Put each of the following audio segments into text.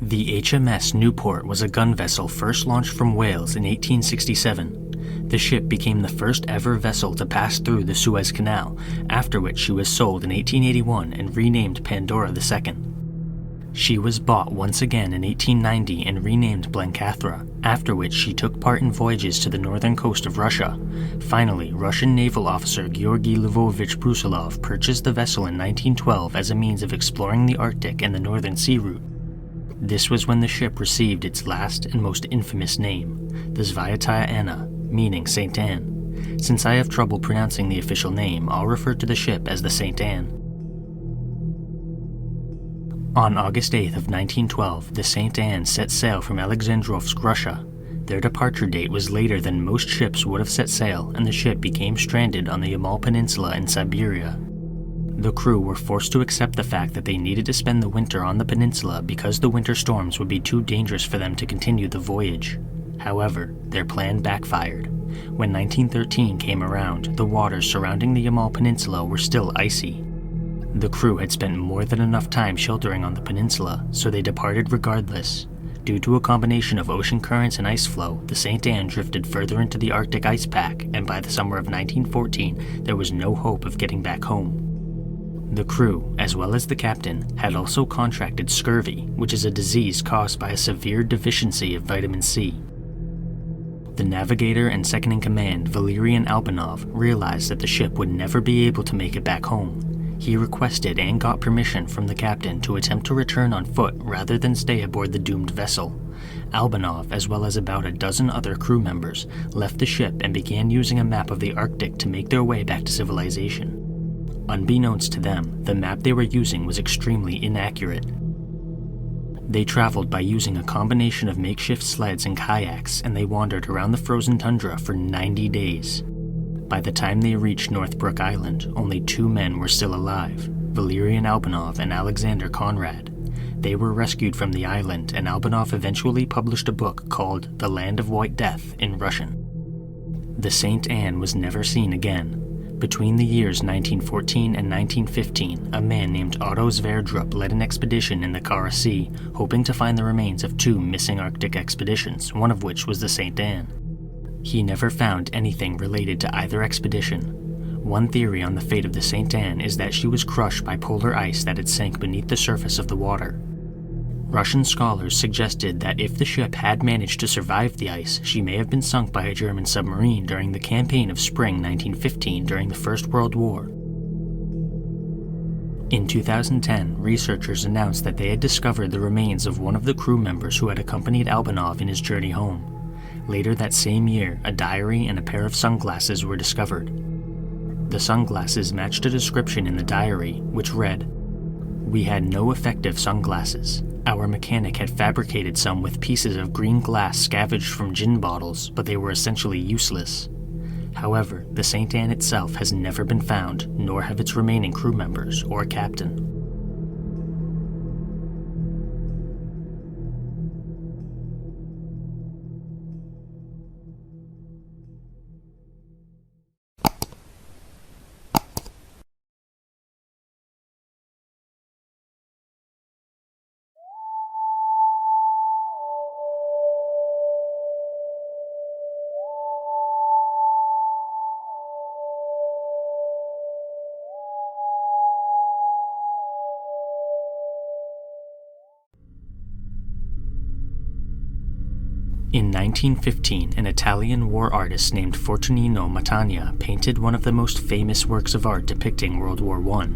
The HMS Newport was a gun vessel first launched from Wales in 1867. The ship became the first ever vessel to pass through the Suez Canal, after which she was sold in 1881 and renamed Pandora II. She was bought once again in 1890 and renamed Blencathra, after which she took part in voyages to the northern coast of Russia. Finally, Russian naval officer Georgy Lvovich Brusilov purchased the vessel in 1912 as a means of exploring the Arctic and the northern sea route. This was when the ship received its last and most infamous name, the Svyataya Anna, meaning Saint Anne. Since I have trouble pronouncing the official name, I'll refer to the ship as the Saint Anne. On August 8th of 1912, the Saint Anne set sail from Alexandrovsk, Russia. Their departure date was later than most ships would have set sail, and the ship became stranded on the Yamal Peninsula in Siberia. The crew were forced to accept the fact that they needed to spend the winter on the peninsula because the winter storms would be too dangerous for them to continue the voyage. However, their plan backfired. When 1913 came around, the waters surrounding the Yamal Peninsula were still icy. The crew had spent more than enough time sheltering on the peninsula, so they departed regardless. Due to a combination of ocean currents and ice flow, the Saint Anne drifted further into the Arctic ice pack, and by the summer of 1914, there was no hope of getting back home. The crew, as well as the captain, had also contracted scurvy, which is a disease caused by a severe deficiency of vitamin C. The navigator and second-in-command, Valerian Albanov, realized that the ship would never be able to make it back home. He requested and got permission from the captain to attempt to return on foot rather than stay aboard the doomed vessel. Albanov, as well as about a dozen other crew members, left the ship and began using a map of the Arctic to make their way back to civilization. Unbeknownst to them, the map they were using was extremely inaccurate. They traveled by using a combination of makeshift sleds and kayaks, and they wandered around the frozen tundra for 90 days. By the time they reached Northbrook Island, only 2 men were still alive, Valerian Albanov and Alexander Conrad. They were rescued from the island, and Albanov eventually published a book called The Land of White Death in Russian. The Saint Anne was never seen again. Between the years 1914 and 1915, a man named Otto Sverdrup led an expedition in the Kara Sea, hoping to find the remains of 2 missing Arctic expeditions, one of which was the Saint Anne. He never found anything related to either expedition. One theory on the fate of the Saint Anne is that she was crushed by polar ice that had sank beneath the surface of the water. Russian scholars suggested that if the ship had managed to survive the ice, she may have been sunk by a German submarine during the campaign of spring 1915 during the First World War. In 2010, researchers announced that they had discovered the remains of one of the crew members who had accompanied Albanov in his journey home. Later that same year, a diary and a pair of sunglasses were discovered. The sunglasses matched a description in the diary, which read, "We had no effective sunglasses. Our mechanic had fabricated some with pieces of green glass scavenged from gin bottles, but they were essentially useless." However, the Saint Anne itself has never been found, nor have its remaining crew members or captain. In 1915, an Italian war artist named Fortunino Matania painted one of the most famous works of art depicting World War I.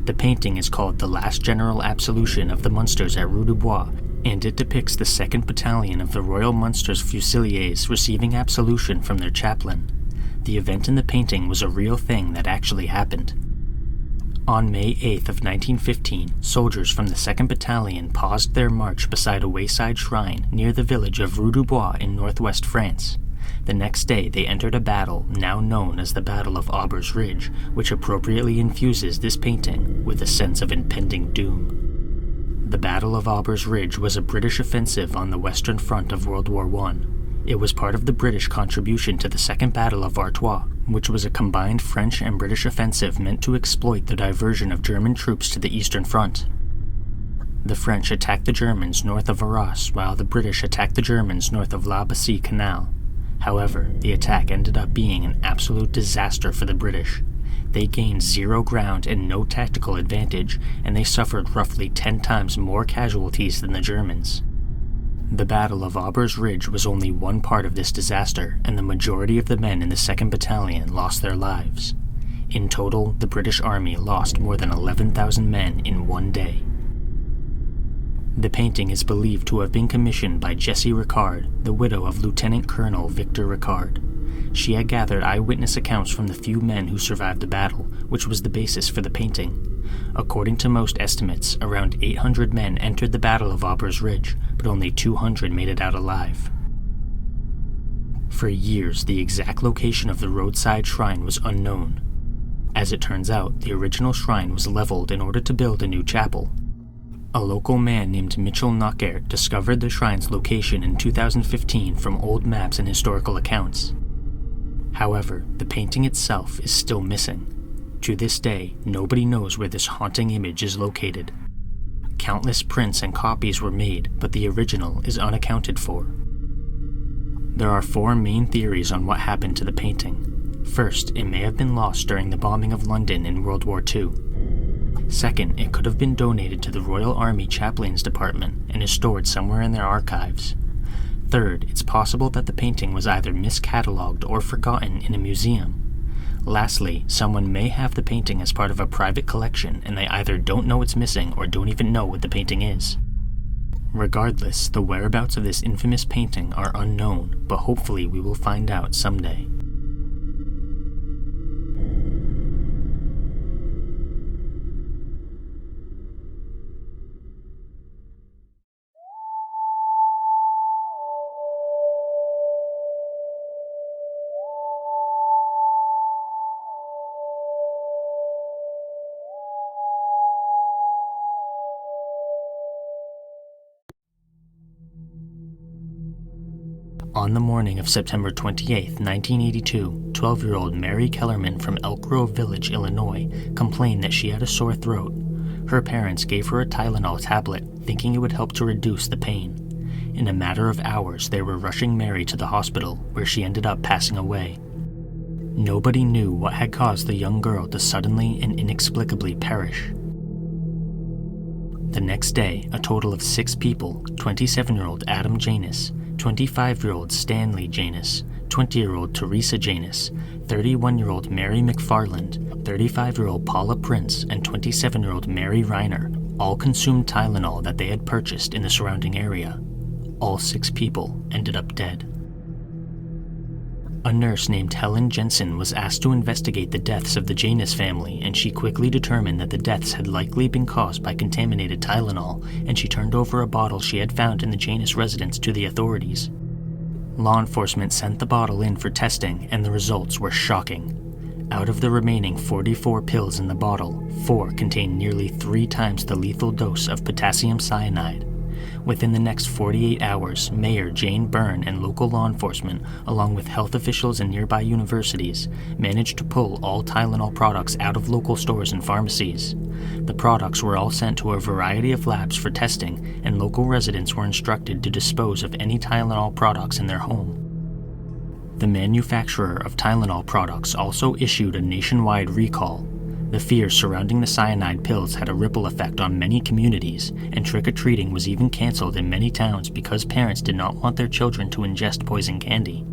The painting is called The Last General Absolution of the Munsters at Rue du Bois, and it depicts the 2nd Battalion of the Royal Munsters Fusiliers receiving absolution from their chaplain. The event in the painting was a real thing that actually happened. On May 8th of 1915, soldiers from the 2nd Battalion paused their march beside a wayside shrine near the village of Rue du Bois in northwest France. The next day they entered a battle now known as the Battle of Aubers Ridge, which appropriately infuses this painting with a sense of impending doom. The Battle of Aubers Ridge was a British offensive on the western front of World War I. It was part of the British contribution to the Second Battle of Artois, which was a combined French and British offensive meant to exploit the diversion of German troops to the Eastern Front. The French attacked the Germans north of Arras, while the British attacked the Germans north of La Bassée Canal. However, the attack ended up being an absolute disaster for the British. They gained 0 ground and no tactical advantage, and they suffered roughly 10 times more casualties than the Germans. The Battle of Aubers Ridge was only one part of this disaster, and the majority of the men in the 2nd Battalion lost their lives. In total, the British Army lost more than 11,000 men in one day. The painting is believed to have been commissioned by Jessie Ricard, the widow of Lieutenant Colonel Victor Ricard. She had gathered eyewitness accounts from the few men who survived the battle, which was the basis for the painting. According to most estimates, around 800 men entered the Battle of Aubers Ridge, but only 200 made it out alive. For years, the exact location of the roadside shrine was unknown. As it turns out, the original shrine was leveled in order to build a new chapel. A local man named Mitchell Knockert discovered the shrine's location in 2015 from old maps and historical accounts. However, the painting itself is still missing. To this day, nobody knows where this haunting image is located. Countless prints and copies were made, but the original is unaccounted for. There are 4 main theories on what happened to the painting. First, it may have been lost during the bombing of London in World War II. Second, it could have been donated to the Royal Army Chaplains Department and is stored somewhere in their archives. Third, it's possible that the painting was either miscatalogued or forgotten in a museum. Lastly, someone may have the painting as part of a private collection and they either don't know it's missing or don't even know what the painting is. Regardless, the whereabouts of this infamous painting are unknown, but hopefully we will find out someday. On the morning of September 28, 1982, 12-year-old Mary Kellerman from Elk Grove Village, Illinois, complained that she had a sore throat. Her parents gave her a Tylenol tablet, thinking it would help to reduce the pain. In a matter of hours, they were rushing Mary to the hospital, where she ended up passing away. Nobody knew what had caused the young girl to suddenly and inexplicably perish. The next day, a total of 6 people, 27-year-old Adam Janus, 25-year-old Stanley Janus, 20-year-old Teresa Janus, 31-year-old Mary McFarland, 35-year-old Paula Prince, and 27-year-old Mary Reiner all consumed Tylenol that they had purchased in the surrounding area. All 6 people ended up dead. A nurse named Helen Jensen was asked to investigate the deaths of the Janus family, and she quickly determined that the deaths had likely been caused by contaminated Tylenol, and she turned over a bottle she had found in the Janus residence to the authorities. Law enforcement sent the bottle in for testing, and the results were shocking. Out of the remaining 44 pills in the bottle, 4 contained nearly 3 times the lethal dose of potassium cyanide. Within the next 48 hours, Mayor Jane Byrne and local law enforcement, along with health officials and nearby universities, managed to pull all Tylenol products out of local stores and pharmacies. The products were all sent to a variety of labs for testing, and local residents were instructed to dispose of any Tylenol products in their home. The manufacturer of Tylenol products also issued a nationwide recall. The fears surrounding the cyanide pills had a ripple effect on many communities, and trick-or-treating was even canceled in many towns because parents did not want their children to ingest poison candy.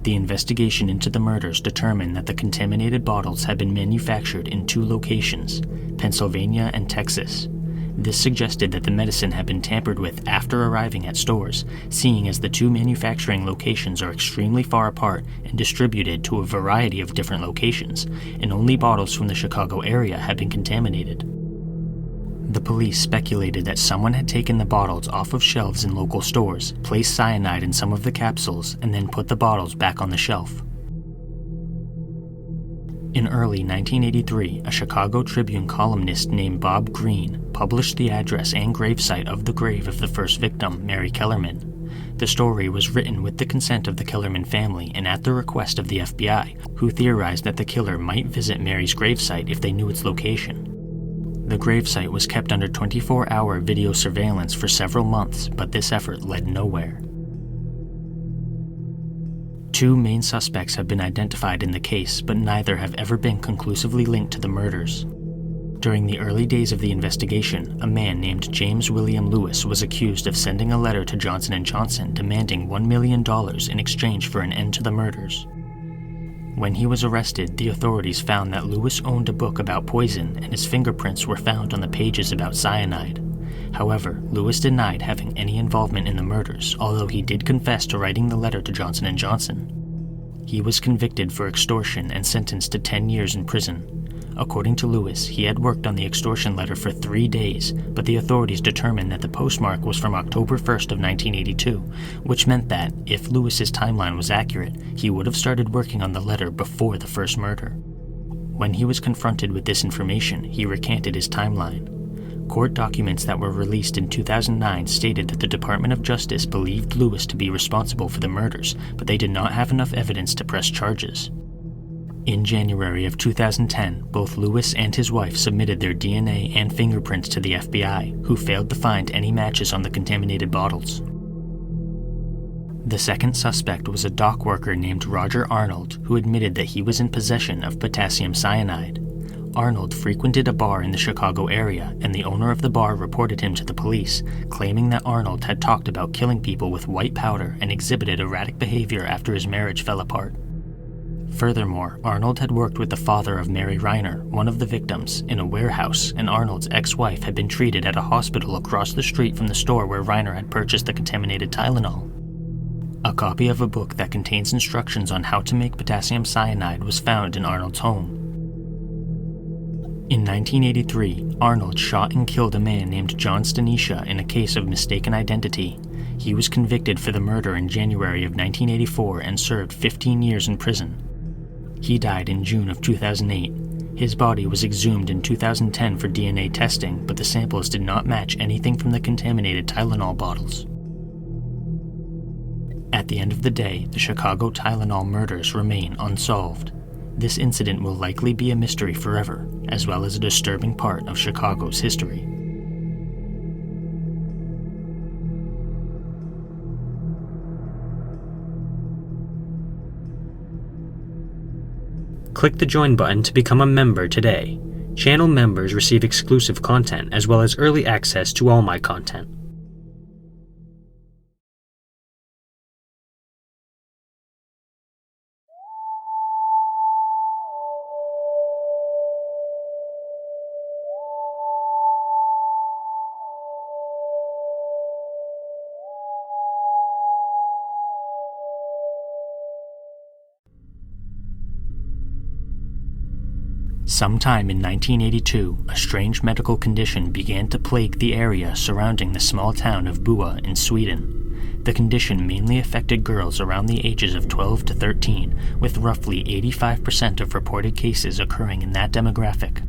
The investigation into the murders determined that the contaminated bottles had been manufactured in 2 locations, Pennsylvania and Texas. This suggested that the medicine had been tampered with after arriving at stores, seeing as the 2 manufacturing locations are extremely far apart and distributed to a variety of different locations, and only bottles from the Chicago area had been contaminated. The police speculated that someone had taken the bottles off of shelves in local stores, placed cyanide in some of the capsules, and then put the bottles back on the shelf. In early 1983, a Chicago Tribune columnist named Bob Greene published the address and gravesite of the grave of the first victim, Mary Kellerman. The story was written with the consent of the Kellerman family and at the request of the FBI, who theorized that the killer might visit Mary's gravesite if they knew its location. The gravesite was kept under 24-hour video surveillance for several months, but this effort led nowhere. 2 main suspects have been identified in the case, but neither have ever been conclusively linked to the murders. During the early days of the investigation, a man named James William Lewis was accused of sending a letter to Johnson & Johnson demanding $1 million in exchange for an end to the murders. When he was arrested, the authorities found that Lewis owned a book about poison and his fingerprints were found on the pages about cyanide. However, Lewis denied having any involvement in the murders, although he did confess to writing the letter to Johnson & Johnson. He was convicted for extortion and sentenced to 10 years in prison. According to Lewis, he had worked on the extortion letter for 3 days, but the authorities determined that the postmark was from October 1st of 1982, which meant that, if Lewis's timeline was accurate, he would have started working on the letter before the first murder. When he was confronted with this information, he recanted his timeline. Court documents that were released in 2009 stated that the Department of Justice believed Lewis to be responsible for the murders, but they did not have enough evidence to press charges. In January of 2010, both Lewis and his wife submitted their DNA and fingerprints to the FBI, who failed to find any matches on the contaminated bottles. The second suspect was a dock worker named Roger Arnold, who admitted that he was in possession of potassium cyanide. Arnold frequented a bar in the Chicago area, and the owner of the bar reported him to the police, claiming that Arnold had talked about killing people with white powder and exhibited erratic behavior after his marriage fell apart. Furthermore, Arnold had worked with the father of Mary Reiner, one of the victims, in a warehouse, and Arnold's ex-wife had been treated at a hospital across the street from the store where Reiner had purchased the contaminated Tylenol. A copy of a book that contains instructions on how to make potassium cyanide was found in Arnold's home. In 1983, Arnold shot and killed a man named John Stanisha in a case of mistaken identity. He was convicted for the murder in January of 1984 and served 15 years in prison. He died in June of 2008. His body was exhumed in 2010 for DNA testing, but the samples did not match anything from the contaminated Tylenol bottles. At the end of the day, the Chicago Tylenol murders remain unsolved. This incident will likely be a mystery forever, as well as a disturbing part of Chicago's history. Click the join button to become a member today. Channel members receive exclusive content as well as early access to all my content. Sometime in 1982, a strange medical condition began to plague the area surrounding the small town of Bua in Sweden. The condition mainly affected girls around the ages of 12 to 13, with roughly 85% of reported cases occurring in that demographic.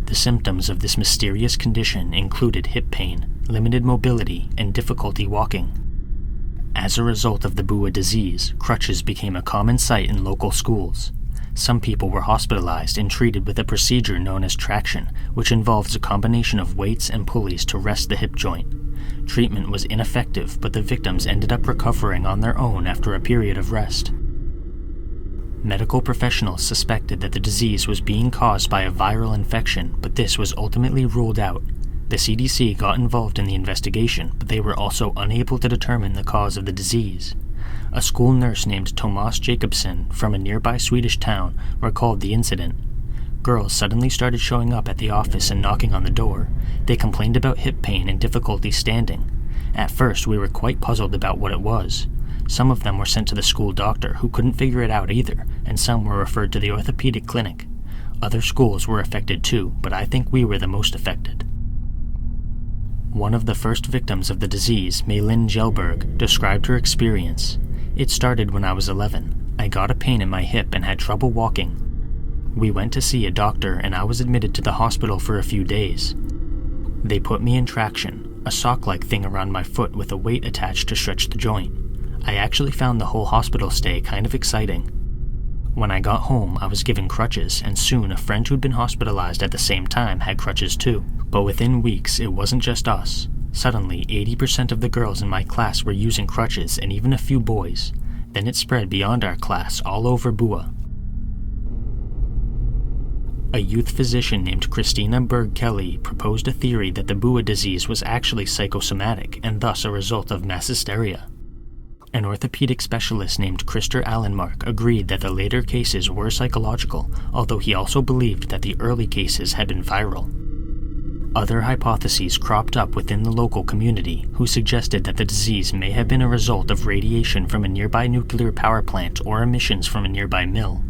The symptoms of this mysterious condition included hip pain, limited mobility, and difficulty walking. As a result of the Bua Disease, crutches became a common sight in local schools. Some people were hospitalized and treated with a procedure known as traction, which involves a combination of weights and pulleys to rest the hip joint. Treatment was ineffective, but the victims ended up recovering on their own after a period of rest. Medical professionals suspected that the disease was being caused by a viral infection, but this was ultimately ruled out. The CDC got involved in the investigation, but they were also unable to determine the cause of the disease. A school nurse named Tomas Jacobson from a nearby Swedish town recalled the incident. Girls suddenly started showing up at the office and knocking on the door. They complained about hip pain and difficulty standing. At first, we were quite puzzled about what it was. Some of them were sent to the school doctor, who couldn't figure it out either, and some were referred to the orthopedic clinic. Other schools were affected too, but I think we were the most affected. One of the first victims of the disease, Malin Gelberg, described her experience. It started when I was 11. I got a pain in my hip and had trouble walking. We went to see a doctor and I was admitted to the hospital for a few days. They put me in traction, a sock-like thing around my foot with a weight attached to stretch the joint. I actually found the whole hospital stay kind of exciting. When I got home, I was given crutches, and soon a friend who'd been hospitalized at the same time had crutches too. But within weeks, it wasn't just us. Suddenly, 80% of the girls in my class were using crutches, and even a few boys. Then it spread beyond our class, all over Bua. A youth physician named Christina Berg Kelly proposed a theory that the Bua disease was actually psychosomatic, and thus a result of mass hysteria. An orthopedic specialist named Christer Allenmark agreed that the later cases were psychological, although he also believed that the early cases had been viral. Other hypotheses cropped up within the local community, who suggested that the disease may have been a result of radiation from a nearby nuclear power plant or emissions from a nearby mill.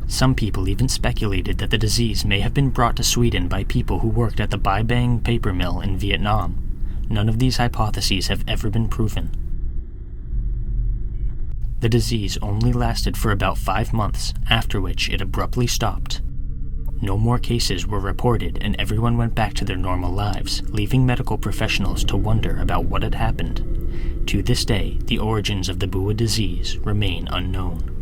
Some people even speculated that the disease may have been brought to Sweden by people who worked at the Bai Bang paper mill in Vietnam. None of these hypotheses have ever been proven. The disease only lasted for about 5 months, after which it abruptly stopped. No more cases were reported and everyone went back to their normal lives, leaving medical professionals to wonder about what had happened. To this day, the origins of the Bua disease remain unknown.